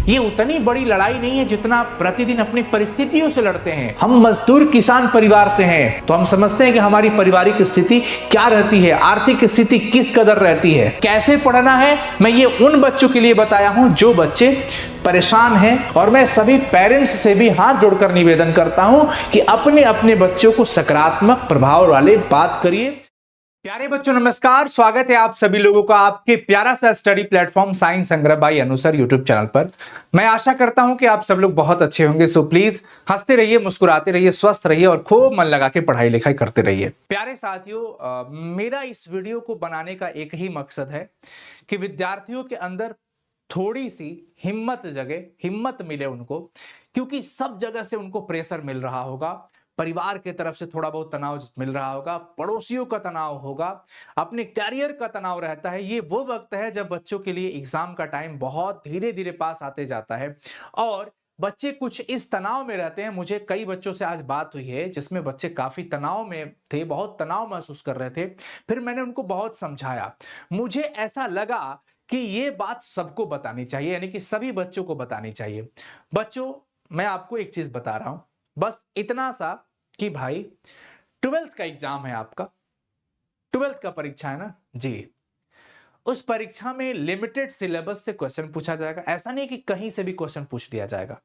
ये उतनी बड़ी लड़ाई नहीं है जितना आप प्रतिदिन अपनी परिस्थितियों से लड़ते हैं। हम मजदूर किसान परिवार से हैं, तो हम समझते हैं कि हमारी पारिवारिक स्थिति क्या रहती है, आर्थिक स्थिति किस कदर रहती है, कैसे पढ़ना है। मैं ये उन बच्चों के लिए बताया हूं जो बच्चे परेशान हैं, और मैं सभी पेरेंट्स से भी हाथ जोड़कर निवेदन करता हूं कि अपने अपने बच्चों को सकारात्मक प्रभाव वाले बात करिए। प्यारे बच्चों नमस्कार, स्वागत है आप सभी लोगों का आपके प्यारा सा स्टडी प्लेटफॉर्म साइंस संग्रह बाई अनुसर यूट्यूब चैनल पर। मैं आशा करता हूं कि आप सब लोग बहुत अच्छे होंगे। सो प्लीज हंसते रहिए, मुस्कुराते रहिए, स्वस्थ रहिए और खूब मन लगा के पढ़ाई लिखाई करते रहिए। प्यारे साथियों, मेरा इस वीडियो को बनाने का एक ही मकसद है कि विद्यार्थियों के अंदर थोड़ी सी हिम्मत मिले उनको, क्योंकि सब जगह से उनको प्रेशर मिल रहा होगा। परिवार की तरफ से थोड़ा बहुत तनाव मिल रहा होगा, पड़ोसियों का तनाव होगा, अपने कैरियर का तनाव रहता है। ये वो वक्त है जब बच्चों के लिए एग्जाम का टाइम बहुत धीरे धीरे पास आते जाता है और बच्चे कुछ इस तनाव में रहते हैं। मुझे कई बच्चों से आज बात हुई है जिसमें बच्चे काफी तनाव में थे, बहुत तनाव महसूस कर रहे थे। फिर मैंने उनको बहुत समझाया। मुझे ऐसा लगा कि ये बात सबको बतानी चाहिए, यानी कि सभी बच्चों को बतानी चाहिए। बच्चों, मैं आपको एक चीज बता रहा हूं, बस इतना सा कि भाई 12th का एग्जाम है आपका, 12th का परीक्षा है ना जी। उस परीक्षा में लिमिटेड सिलेबस से क्वेश्चन पूछा जाएगा। ऐसा नहीं कि कहीं से भी क्वेश्चन पूछ दिया जाएगा।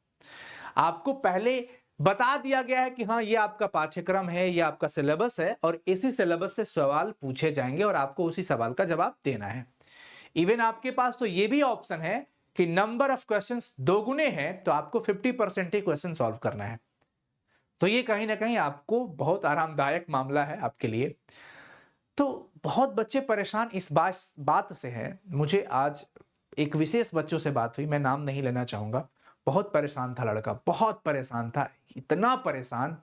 आपको पहले बता दिया गया है कि हाँ, ये आपका पाठ्यक्रम है, ये आपका सिलेबस है और इसी सिलेबस से सवाल पूछे जाएंगे और आपको उसी सवाल का जवाब देना है। इवन आपके पास तो ये भी ऑप्शन है कि नंबर ऑफ क्वेश्चंस दोगुने हैं तो आपको 50% ही क्वेश्चन सॉल्व करना है। तो ये कहीं ना कहीं आपको बहुत आरामदायक मामला है आपके लिए। तो बहुत बच्चे परेशान इस बात से हैं। मुझे आज एक विशेष बच्चों से बात हुई, मैं नाम नहीं लेना चाहूंगा। बहुत परेशान था लड़का, बहुत परेशान था, इतना परेशान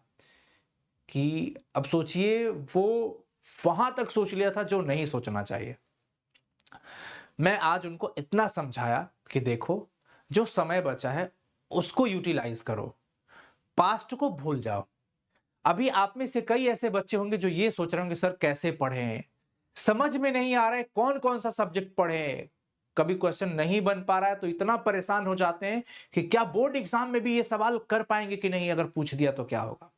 कि अब सोचिए वो वहां तक सोच लिया था जो नहीं सोचना चाहिए। मैं आज उनको इतना समझाया कि देखो, जो समय बचा है उसको यूटिलाइज करो, पास्ट को भूल जाओ। अभी आप में से कई ऐसे बच्चे होंगे जो ये सोच रहे होंगे सर कैसे पढ़ें, समझ में नहीं आ रहा है कौन कौन सा सब्जेक्ट पढ़ें, कभी क्वेश्चन नहीं बन पा रहा है तो इतना परेशान हो जाते हैं कि क्या बोर्ड एग्जाम में भी ये सवाल कर पाएंगे कि नहीं, अगर पूछ दिया तो क्या होगा।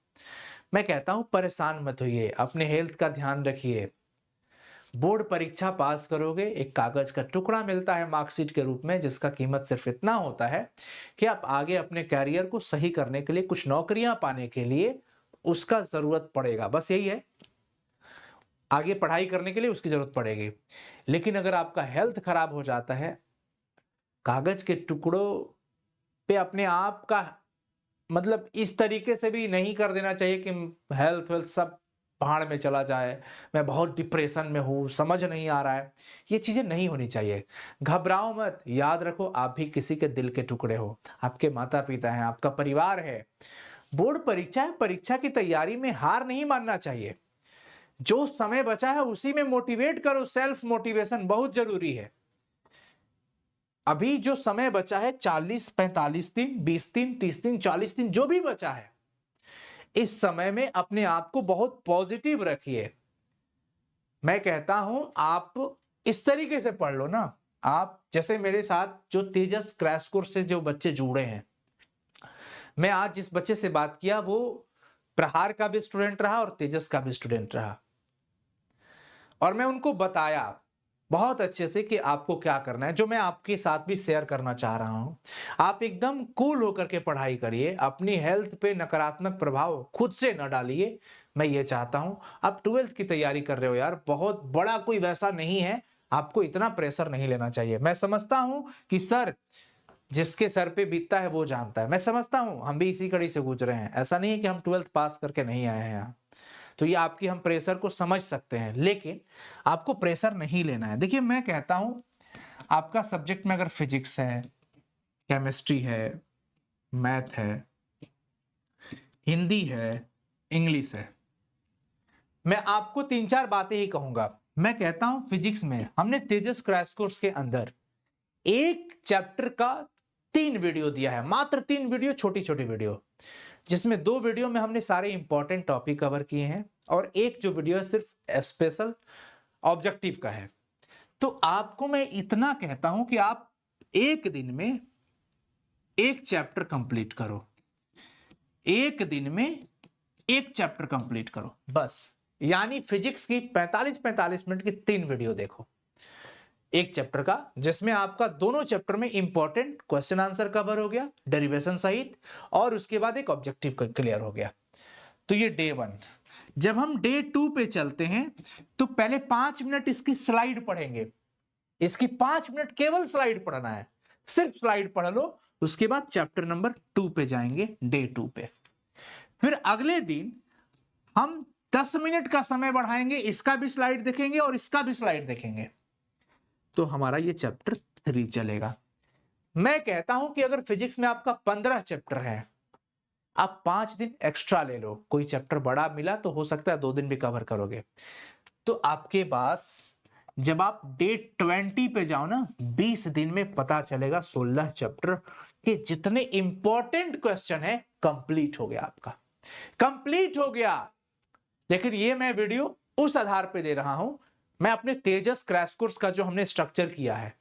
मैं कहता हूं परेशान मत होइए, अपने हेल्थ का ध्यान रखिए। बोर्ड परीक्षा पास करोगे, एक कागज का टुकड़ा मिलता है मार्कशीट के रूप में, जिसका कीमत सिर्फ इतना होता है कि आप आगे अपने कैरियर को सही करने के लिए, कुछ नौकरियां पाने के लिए उसका जरूरत पड़ेगा। बस यही है, आगे पढ़ाई करने के लिए उसकी जरूरत पड़ेगी। लेकिन अगर आपका हेल्थ खराब हो जाता है, कागज के टुकड़ों पे अपने आप का मतलब इस तरीके से भी नहीं कर देना चाहिए कि हेल्थ वेल्थ सब पहाड़ में चला जाए, मैं बहुत डिप्रेशन में हूं, समझ नहीं आ रहा है। ये चीजें नहीं होनी चाहिए। घबराओ मत, याद रखो आप भी किसी के दिल के टुकड़े हो, आपके माता पिता हैं, आपका परिवार है। बोर्ड परीक्षा है, परीक्षा की तैयारी में हार नहीं मानना चाहिए। जो समय बचा है उसी में मोटिवेट करो, सेल्फ मोटिवेशन बहुत जरूरी है। अभी जो समय बचा है 40 45 दिन, 20 दिन, 30 दिन, 40 दिन, जो भी बचा है, इस समय में अपने आप को बहुत पॉजिटिव रखिए। मैं कहता हूं आप इस तरीके से पढ़ लो ना। आप जैसे मेरे साथ जो तेजस क्रैश कोर्स से जो बच्चे जुड़े हैं, मैं आज जिस बच्चे से बात किया वो प्रहार का भी स्टूडेंट रहा और तेजस का भी स्टूडेंट रहा, और मैं उनको बताया बहुत अच्छे से कि आपको क्या करना है, जो मैं आपके साथ भी शेयर करना चाह रहा हूं। आप एकदम कूल होकर के पढ़ाई करिए, अपनी हेल्थ पे नकारात्मक प्रभाव खुद से न डालिए। मैं ये चाहता हूं, आप 12th की तैयारी कर रहे हो यार, बहुत बड़ा कोई वैसा नहीं है, आपको इतना प्रेशर नहीं लेना चाहिए। मैं समझता हूं कि सर, जिसके सर पे बीतता है वो जानता है। मैं समझता हूं, हम भी इसी कड़ी से गुजरे हैं। ऐसा नहीं है कि हम 12th पास करके नहीं आए हैं यहाँ, तो ये आपकी हम प्रेशर को समझ सकते हैं, लेकिन आपको प्रेशर नहीं लेना है। देखिए, मैं कहता हूं आपका सब्जेक्ट में अगर फिजिक्स है, केमिस्ट्री है, मैथ है, हिंदी है, इंग्लिश है, मैं आपको 3-4 बातें ही कहूंगा। मैं कहता हूं फिजिक्स में हमने तेजस क्रैश कोर्स के अंदर एक चैप्टर का 3 वीडियो दिया है, मात्र 3 वीडियो, छोटी छोटी वीडियो, जिसमें 2 वीडियो में हमने सारे इंपॉर्टेंट टॉपिक कवर किए हैं और एक जो वीडियो है सिर्फ स्पेशल ऑब्जेक्टिव का है। तो आपको मैं इतना कहता हूं कि आप एक दिन में एक चैप्टर कंप्लीट करो, एक दिन में एक चैप्टर कंप्लीट करो बस। यानी फिजिक्स की 45-45 मिनट की 3 वीडियो देखो एक चैप्टर का, जिसमें आपका दोनों चैप्टर में इंपॉर्टेंट क्वेश्चन आंसर कवर हो गया डेरिवेशन सहित, और उसके बाद एक ऑब्जेक्टिव क्लियर हो गया। तो ये डे 1। जब हम डे 2 पे चलते हैं तो पहले 5 मिनट इसकी स्लाइड पढ़ेंगे। इसकी 5 मिनट केवल स्लाइड पढ़ना है, सिर्फ स्लाइड पढ़ लो। उसके बाद चैप्टर नंबर 2 पे जाएंगे, डे 2 पे। फिर अगले दिन हम 10 मिनट का समय बढ़ाएंगे, इसका भी स्लाइड देखेंगे और इसका भी स्लाइड देखेंगे। तो हमारा ये चैप्टर 3 चलेगा। मैं कहता हूं कि अगर फिजिक्स में आपका 15 चैप्टर है, आप 5 दिन एक्स्ट्रा ले लो। कोई चैप्टर बड़ा मिला तो हो सकता है 2 दिन भी कवर करोगे। तो आपके पास जब आप डे 20 पे जाओ ना, 20 दिन में पता चलेगा 16 चैप्टर के जितने इंपॉर्टेंट क्वेश्चन है कंप्लीट हो गया, आपका कंप्लीट हो गया। लेकिन ये मैं वीडियो उस आधार पे दे रहा हूं, मैं अपने तेजस क्रैश कोर्स का जो हमने स्ट्रक्चर किया है,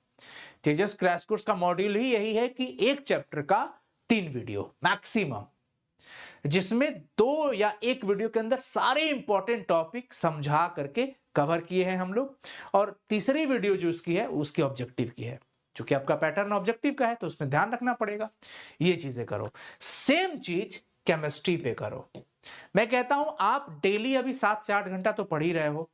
तेजस क्रैश कोर्स का मॉड्यूल ही यही है कि एक चैप्टर का 3 वीडियो मैक्सिमम, जिसमें 2 या 1 वीडियो के अंदर सारे इंपॉर्टेंट टॉपिक समझा करके कवर किए हैं हम लोग। और तीसरी वीडियो जो उसकी है, उसके ऑब्जेक्टिव की है। क्योंकि आपका पैटर्न ऑब्जेक्टिव का है तो उसमें ध्यान रखना पड़ेगा। ये चीजें करो। सेम चीज केमिस्ट्री पे करो। मैं कहता हूं आप डेली अभी 7 से 8 घंटा तो पढ़ ही रहे हो,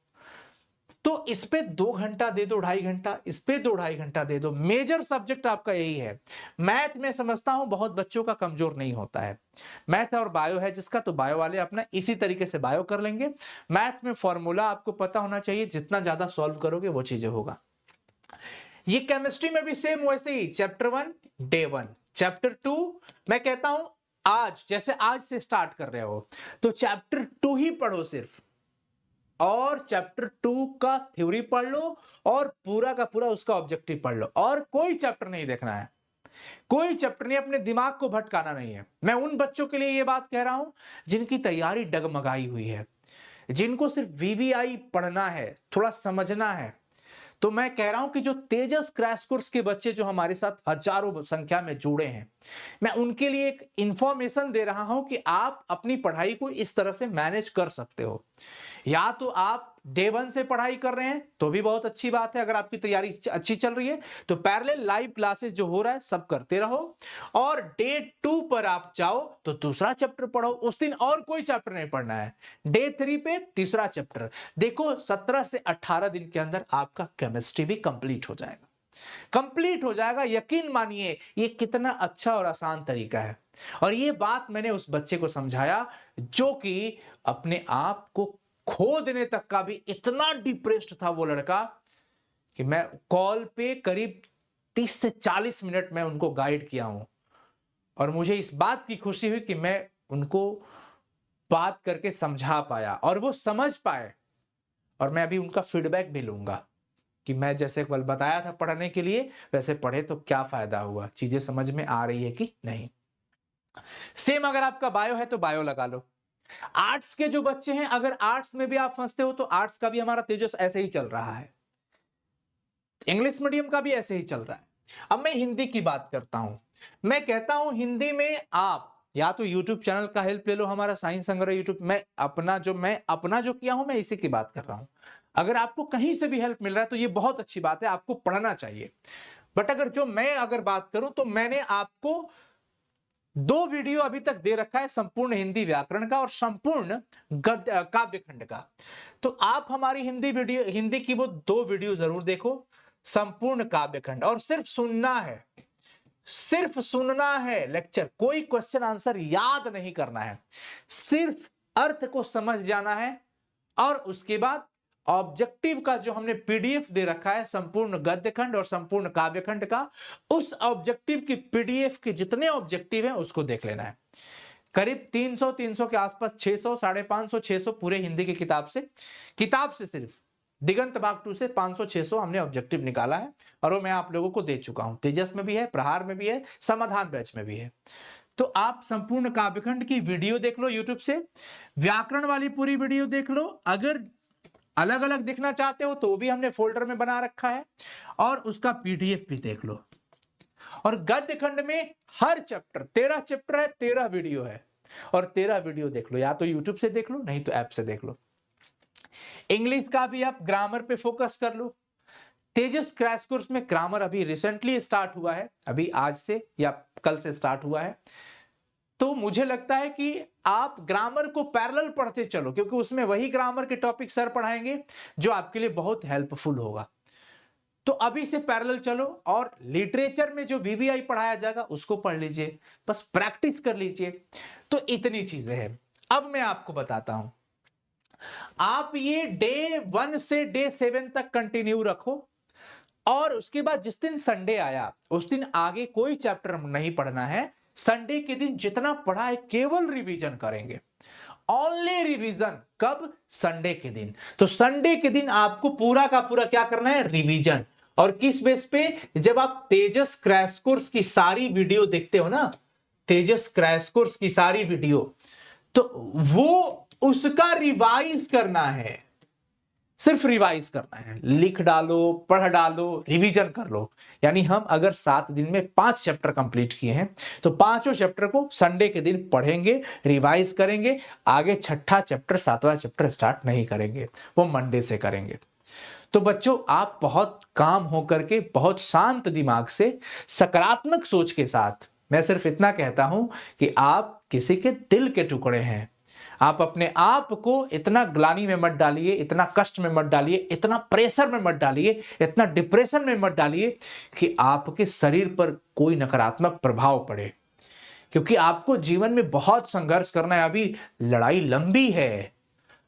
तो इस पे 2 घंटा दे दो, 2.5 घंटा, इस पे 2-2.5 घंटा दे दो। मेजर सब्जेक्ट आपका यही है। मैथ में समझता हूं बहुत बच्चों का कमजोर नहीं होता है। मैथ और बायो है जिसका, तो बायो वाले अपना इसी तरीके से बायो कर लेंगे। मैथ में फॉर्मूला आपको पता होना चाहिए, जितना ज्यादा सॉल्व करोगे वो चीजें होगा। ये केमिस्ट्री में भी सेम वैसे ही, चैप्टर 1 डे 1, चैप्टर 2 मैं कहता हूं आज, जैसे आज से स्टार्ट कर रहे हो तो चैप्टर 2 ही पढ़ो सिर्फ, और चैप्टर 2 का थ्योरी पढ़ लो और पूरा का पूरा उसका ऑब्जेक्टिव पढ़ लो, और कोई चैप्टर नहीं देखना है, कोई चैप्टर नहीं, अपने दिमाग को भटकाना नहीं है। मैं उन बच्चों के लिए ये बात कह रहा हूं जिनकी तैयारी डगमगाई हुई है, जिनको सिर्फ वीवीआई पढ़ना है, थोड़ा समझना है। तो मैं कह रहा हूं कि जो तेजस क्रैश कोर्स के बच्चे जो हमारे साथ हजारों संख्या में जुड़े हैं, मैं उनके लिए एक इंफॉर्मेशन दे रहा हूं कि आप अपनी पढ़ाई को इस तरह से मैनेज कर सकते हो। या तो आप डे 1 से पढ़ाई कर रहे हैं तो भी बहुत अच्छी बात है, अगर आपकी तैयारी अच्छी चल रही है तो पैरेलल लाइव क्लासेस जो हो रहा है सब करते रहो, और डे 2 पर आप जाओ तो दूसरा चैप्टर पढ़ो। उस दिन और कोई चैप्टर नहीं पढ़ना है। डे 3 पे तीसरा चैप्टर देखो। 17 से 18 दिन के अंदर आपका केमिस्ट्री भी कंप्लीट हो जाएगा, कंप्लीट हो जाएगा। यकीन मानिए ये कितना अच्छा और आसान तरीका है। और ये बात मैंने उस बच्चे को समझाया जो कि अपने आप को खो देने तक का भी इतना डिप्रेस्ड था वो लड़का, कि मैं कॉल पे करीब 30 से 40 मिनट में उनको गाइड किया हूं। और मुझे इस बात की खुशी हुई कि मैं उनको बात करके समझा पाया और वो समझ पाए। और मैं अभी उनका फीडबैक भी लूंगा कि मैं जैसे कल बताया था पढ़ने के लिए वैसे पढ़े तो क्या फायदा हुआ, चीजें समझ में आ रही है कि नहीं। सेम अगर आपका बायो है तो बायो लगा लो। आर्ट्स के जो बच्चे हैं, अगर आर्ट्स में भी आप फंसते हो तो आर्ट्स का भी हमारा तेजस ऐसे ही चल रहा है, इंग्लिश मीडियम का भी ऐसे ही चल रहा है। अब मैं हिंदी की बात करता हूं। मैं कहता हूं हिंदी में आप या तो यूट्यूब चैनल का हेल्प ले लो, हमारा साइंस संग्रह यूट्यूब। मैं अपना जो किया हूं मैं इसी की बात कर रहा हूं। अगर आपको कहीं से भी हेल्प मिल रहा है तो ये बहुत अच्छी बात है, आपको पढ़ना चाहिए। बट अगर बात करूं तो मैंने आपको 2 वीडियो अभी तक दे रखा है, संपूर्ण हिंदी व्याकरण का और संपूर्ण काव्य खंड का। तो आप हमारी हिंदी की वो 2 वीडियो जरूर देखो, संपूर्ण काव्य खंड। और सिर्फ सुनना है, सिर्फ सुनना है लेक्चर, कोई क्वेश्चन आंसर याद नहीं करना है, सिर्फ अर्थ को समझ जाना है। और उसके बाद ऑब्जेक्टिव का जो हमने पीडीएफ दे रखा है संपूर्ण गद्य खंड और संपूर्ण काव्य खंड का, उस ऑब्जेक्टिव की पीडीएफ के जितने ऑब्जेक्टिव हैं उसको देख लेना है। करीब 300 के आसपास, 600, 550, 600 पूरे हिंदी की किताब से सिर्फ दिगंत भाग 2 से 500-600 हमने ऑब्जेक्टिव निकाला है। और वो मैं आप लोगों को दे चुका हूं, तेजस में भी है, प्रहार में भी है, समाधान बैच में भी है। तो आप संपूर्ण काव्यखंड की वीडियो देख लो यूट्यूब से, व्याकरण वाली पूरी वीडियो देख लो। अगर अलग अलग देखना चाहते हो तो भी हमने फोल्डर में बना रखा है, और उसका पीडीएफ भी देख लो। और गद्य खंड में हर चैप्टर 13 चैप्टर है, 13 वीडियो है, और 13 वीडियो देख लो, या तो यूट्यूब से देख लो नहीं तो ऐप से देख लो। इंग्लिश का भी आप ग्रामर पे फोकस कर लो। तेजस क्रैश कोर्स में ग्रामर अभी रिसेंटली स्टार्ट हुआ है, अभी आज से या कल से स्टार्ट हुआ है, तो मुझे लगता है कि आप ग्रामर को पैरेलल पढ़ते चलो, क्योंकि उसमें वही ग्रामर के टॉपिक सर पढ़ाएंगे जो आपके लिए बहुत हेल्पफुल होगा। तो अभी से पैरेलल चलो, और लिटरेचर में जो वीवीआई पढ़ाया जाएगा उसको पढ़ लीजिए, बस प्रैक्टिस कर लीजिए। तो इतनी चीजें हैं। अब मैं आपको बताता हूं, आप ये डे 1 से डे 7 तक कंटिन्यू रखो, और उसके बाद जिस दिन संडे आया उस दिन आगे कोई चैप्टर नहीं पढ़ना है। संडे के दिन जितना पढ़ा है केवल रिवीजन करेंगे, ओनली रिवीजन। कब? संडे के दिन। तो संडे के दिन आपको पूरा का पूरा क्या करना है? रिवीजन। और किस बेस पे? जब आप तेजस क्रैश कोर्स की सारी वीडियो देखते हो ना, तेजस क्रैश कोर्स की सारी वीडियो, तो वो उसका रिवाइज करना है, सिर्फ रिवाइज करना है। लिख डालो, पढ़ डालो, रिवीजन कर लो। यानी हम अगर 7 दिन में 5 चैप्टर कंप्लीट किए हैं तो 5 चैप्टर को संडे के दिन पढ़ेंगे, रिवाइज करेंगे। आगे 6ठा चैप्टर 7वां चैप्टर स्टार्ट नहीं करेंगे, वो मंडे से करेंगे। तो बच्चों, आप बहुत काम होकर के, बहुत शांत दिमाग से, सकारात्मक सोच के साथ, मैं सिर्फ इतना कहता हूं कि आप किसी के दिल के टुकड़े हैं। आप अपने आप को इतना ग्लानि में मत डालिए, इतना कष्ट में मत डालिए, इतना प्रेशर में मत डालिए, इतना डिप्रेशन में मत डालिए कि आपके शरीर पर कोई नकारात्मक प्रभाव पड़े। क्योंकि आपको जीवन में बहुत संघर्ष करना है, अभी लड़ाई लंबी है।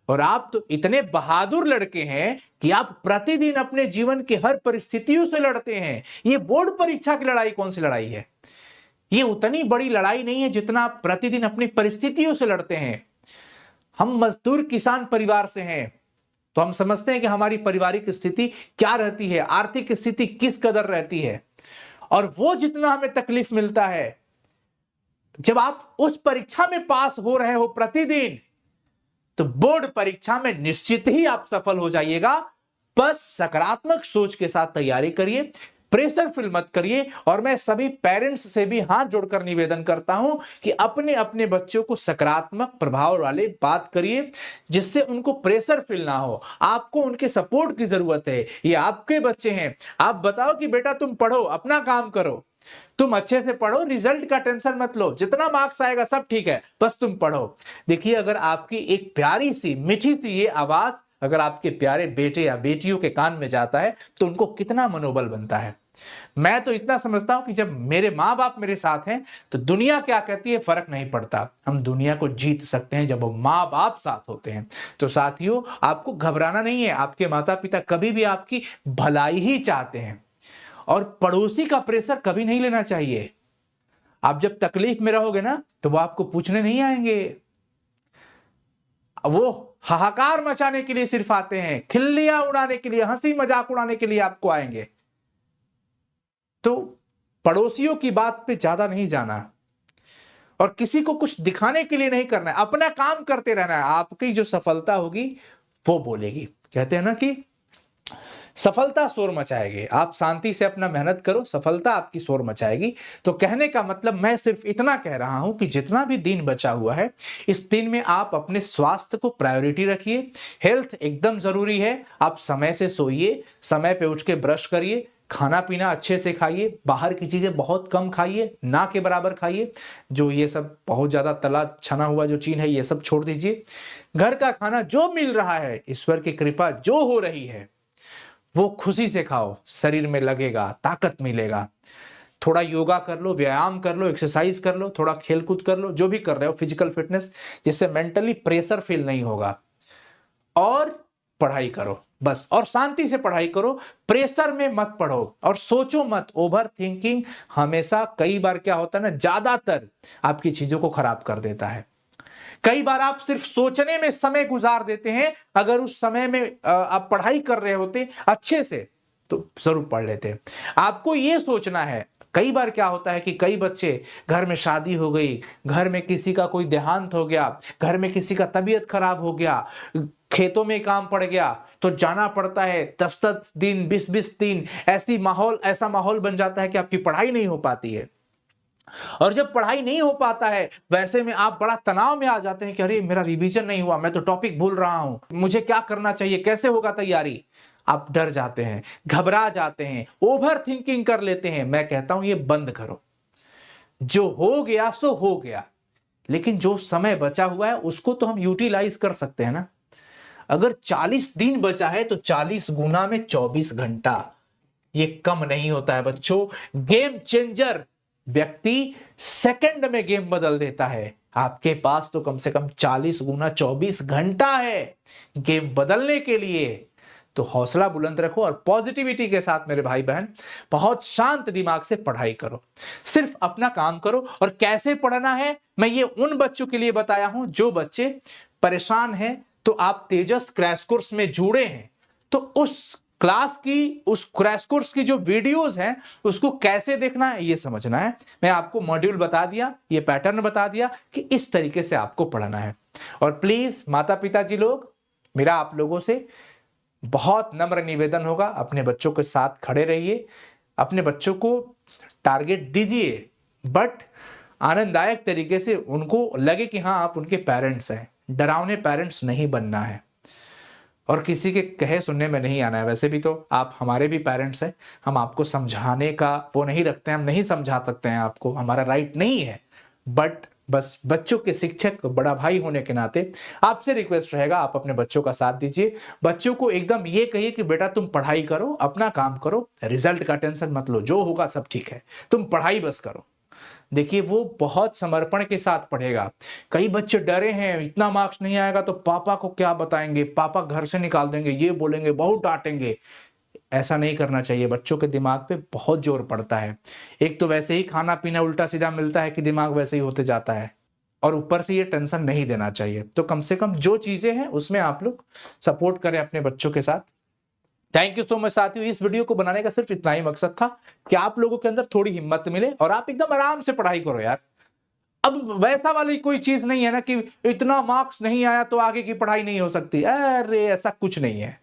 और आप तो इतने बहादुर लड़के हैं कि आप प्रतिदिन अपने जीवन के हर परिस्थितियों से लड़ते हैं। ये बोर्ड परीक्षा की लड़ाई कौन सी लड़ाई है? ये उतनी बड़ी लड़ाई नहीं है जितना आप प्रतिदिन अपनी परिस्थितियों से लड़ते हैं। हम मजदूर किसान परिवार से हैं, तो हम समझते हैं कि हमारी पारिवारिक स्थिति क्या रहती है, आर्थिक स्थिति किस कदर रहती है, और वो जितना हमें तकलीफ मिलता है, जब आप उस परीक्षा में पास हो रहे हो प्रतिदिन, तो बोर्ड परीक्षा में निश्चित ही आप सफल हो जाइएगा। बस सकारात्मक सोच के साथ तैयारी करिए, प्रेशर फील मत करिए। और मैं सभी पेरेंट्स से भी हाथ जोड़कर निवेदन करता हूं कि अपने अपने बच्चों को सकारात्मक प्रभाव वाले बात करिए, जिससे उनको प्रेशर फील ना हो। आपको उनके सपोर्ट की जरूरत है, ये आपके बच्चे हैं। आप बताओ कि बेटा तुम पढ़ो, अपना काम करो, तुम अच्छे से पढ़ो, रिजल्ट का टेंशन मत लो, जितना मार्क्स आएगा सब ठीक है, बस तुम पढ़ो। देखिए, अगर आपकी एक प्यारी सी मीठी सी ये आवाज अगर आपके प्यारे बेटे या बेटियों के कान में जाता है तो उनको कितना मनोबल बनता है। मैं तो इतना समझता हूं कि जब मेरे माँ बाप मेरे साथ हैं तो दुनिया क्या कहती है फर्क नहीं पड़ता। हम दुनिया को जीत सकते हैं जब वो माँ बाप साथ होते हैं। तो साथियों, आपको घबराना नहीं है। आपके माता पिता कभी भी आपकी भलाई ही चाहते हैं, और पड़ोसी का प्रेशर कभी नहीं लेना चाहिए। आप जब तकलीफ में रहोगे ना तो वो आपको पूछने नहीं आएंगे, वो हाहाकार मचाने के लिए सिर्फ आते हैं, खिल्लियां उड़ाने के लिए, हंसी मजाक उड़ाने के लिए आपको आएंगे। तो पड़ोसियों की बात पे ज्यादा नहीं जाना, और किसी को कुछ दिखाने के लिए नहीं करना है, अपना काम करते रहना है। आपकी जो सफलता होगी वो बोलेगी। कहते हैं ना कि सफलता शोर मचाएगी। आप शांति से अपना मेहनत करो, सफलता आपकी शोर मचाएगी। तो कहने का मतलब मैं सिर्फ इतना कह रहा हूं कि जितना भी दिन बचा हुआ है, इस दिन में आप अपने स्वास्थ्य को प्रायोरिटी रखिए। हेल्थ एकदम जरूरी है। आप समय से सोइए, समय पे उठ के ब्रश करिए, खाना पीना अच्छे से खाइए, बाहर की चीजें बहुत कम खाइए, ना के बराबर खाइए। जो ये सब बहुत ज्यादा तला छना हुआ जो चीज है ये सब छोड़ दीजिए। घर का खाना जो मिल रहा है, ईश्वर की कृपा जो हो रही है, वो खुशी से खाओ, शरीर में लगेगा, ताकत मिलेगा। थोड़ा योगा कर लो, व्यायाम कर लो, एक्सरसाइज कर लो, थोड़ा खेलकूद कर लो, जो भी कर रहे हो फिजिकल फिटनेस, जिससे मेंटली प्रेशर फील नहीं होगा। और पढ़ाई करो बस, और शांति से पढ़ाई करो, प्रेशर में मत पढ़ो और सोचो मत। ओवर थिंकिंग हमेशा, कई बार क्या होता है ना, ज्यादातर आपकी चीजों को खराब कर देता है। कई बार आप सिर्फ सोचने में समय गुजार देते हैं। अगर उस समय में आप पढ़ाई कर रहे होते अच्छे से तो जरूर पढ़ लेते। आपको यह सोचना है। कई बार क्या होता है कि कई बच्चे, घर में शादी हो गई, घर में किसी का कोई देहांत हो गया, घर में किसी का तबीयत खराब हो गया, खेतों में काम पड़ गया तो जाना पड़ता है 10-10 दिन, 20-20 दिन, ऐसा माहौल बन जाता है कि आपकी पढ़ाई नहीं हो पाती है। और जब पढ़ाई नहीं हो पाता है, वैसे में आप बड़ा तनाव में आ जाते हैं कि अरे मेरा रिवीजन नहीं हुआ, मैं तो टॉपिक भूल रहा हूं, मुझे क्या करना चाहिए, कैसे होगा तैयारी। आप डर जाते हैं, घबरा जाते हैं, ओवर थिंकिंग कर लेते हैं। मैं कहता हूं ये बंद करो। जो हो गया सो हो गया, लेकिन जो समय बचा हुआ है उसको तो हम यूटिलाइज कर सकते हैं ना। अगर 40 दिन बचा है तो 40 गुना में 24 घंटा, ये कम नहीं होता है बच्चों। गेम चेंजर व्यक्ति सेकंड में गेम बदल देता है। आपके पास तो कम से कम 40 गुना 24 घंटा है गेम बदलने के लिए। तो हौसला बुलंद रखो और पॉजिटिविटी के साथ मेरे भाई बहन बहुत शांत दिमाग से पढ़ाई करो, सिर्फ अपना काम करो। और कैसे पढ़ना है मैं ये उन बच्चों के लिए बताया हूं जो बच्चे परेशान हैं। तो आप तेजस क्रैश कोर्स में जुड़े हैं तो उस क्रैश कोर्स की जो वीडियोस हैं उसको कैसे देखना है ये समझना है। मैं आपको मॉड्यूल बता दिया, ये पैटर्न बता दिया कि इस तरीके से आपको पढ़ना है। और प्लीज माता पिता जी लोग, मेरा आप लोगों से बहुत नम्र निवेदन होगा, अपने बच्चों के साथ खड़े रहिए, अपने बच्चों को टारगेट दीजिए, बट आनंददायक तरीके से उनको लगे कि हाँ आप उनके पेरेंट्स हैं। डरावने पेरेंट्स नहीं बनना है और किसी के कहे सुनने में नहीं आना है। वैसे भी तो आप हमारे भी पेरेंट्स हैं, हम आपको समझाने का वो नहीं रखते हैं, हम नहीं समझा सकते हैं आपको, हमारा राइट नहीं है। बट बस बच्चों के शिक्षक, बड़ा भाई होने के नाते आपसे रिक्वेस्ट रहेगा, आप अपने बच्चों का साथ दीजिए। बच्चों को एकदम ये कहिए कि बेटा तुम पढ़ाई करो, अपना काम करो, रिजल्ट का टेंशन मत लो, जो होगा सब ठीक है, तुम पढ़ाई बस करो। देखिए वो बहुत समर्पण के साथ पढ़ेगा। कई बच्चे डरे हैं, इतना मार्क्स नहीं आएगा तो पापा को क्या बताएंगे, पापा घर से निकाल देंगे, ये बोलेंगे, बहुत डांटेंगे। ऐसा नहीं करना चाहिए। बच्चों के दिमाग पे बहुत जोर पड़ता है। एक तो वैसे ही खाना पीना उल्टा सीधा मिलता है कि दिमाग वैसे ही होते जाता है, और ऊपर से ये टेंशन नहीं देना चाहिए। तो कम से कम जो चीजें हैं उसमें आप लोग सपोर्ट करें अपने बच्चों के साथ। थैंक यू सो मच साथियों। इस वीडियो को बनाने का सिर्फ इतना ही मकसद था कि आप लोगों के अंदर थोड़ी हिम्मत मिले और आप एकदम आराम से पढ़ाई करो यार। अब वैसा वाली कोई चीज नहीं है ना कि इतना मार्क्स नहीं आया तो आगे की पढ़ाई नहीं हो सकती। अरे ऐसा कुछ नहीं है,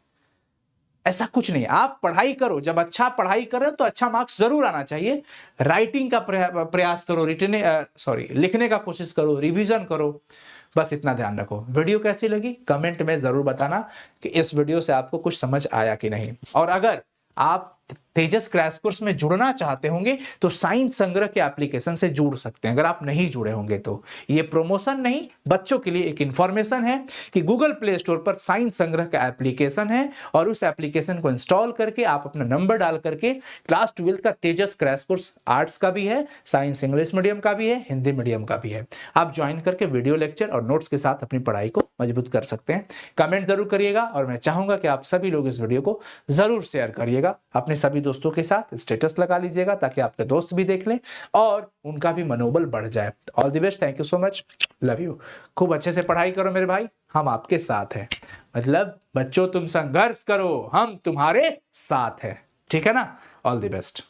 ऐसा कुछ नहीं। आप पढ़ाई करो, जब अच्छा पढ़ाई करो तो अच्छा मार्क्स जरूर आना चाहिए। राइटिंग का प्रयास करो, लिखने का कोशिश करो, रिवीजन करो, बस इतना ध्यान रखो। वीडियो कैसी लगी कमेंट में जरूर बताना कि इस वीडियो से आपको कुछ समझ आया कि नहीं। और अगर आप तेजस क्रैश कोर्स में जुड़ना चाहते होंगे तो साइंस संग्रह के एप्लीकेशन से जुड़ सकते हैं। अगर आप नहीं जुड़े होंगे तो ये प्रमोशन नहीं, बच्चों के लिए एक इंफॉर्मेशन है कि गूगल प्ले स्टोर पर साइंस संग्रह का एप्लीकेशन है और उस एप्लीकेशन को इंस्टॉल करके आप अपना नंबर डाल करके क्लास 12 का तेजस क्रैश कोर्स, आर्ट्स का भी है, साइंस इंग्लिश मीडियम का भी है, हिंदी मीडियम का भी है, आप ज्वाइन करके वीडियो लेक्चर और नोट्स के साथ अपनी पढ़ाई को मजबूत कर सकते हैं। कमेंट जरूर करिएगा और मैं चाहूंगा कि आप सभी लोग इस वीडियो को जरूर शेयर करिएगा अपने सभी दोस्तों के साथ, स्टेटस लगा लीजिएगा ताकि आपके दोस्त भी देख लें और उनका भी मनोबल बढ़ जाए। All the best, thank you so much, love you. खूब अच्छे से पढ़ाई करो मेरे भाई, हम आपके साथ हैं। मतलब बच्चों तुम संघर्ष करो, हम तुम्हारे साथ हैं, ठीक है ना। All the best.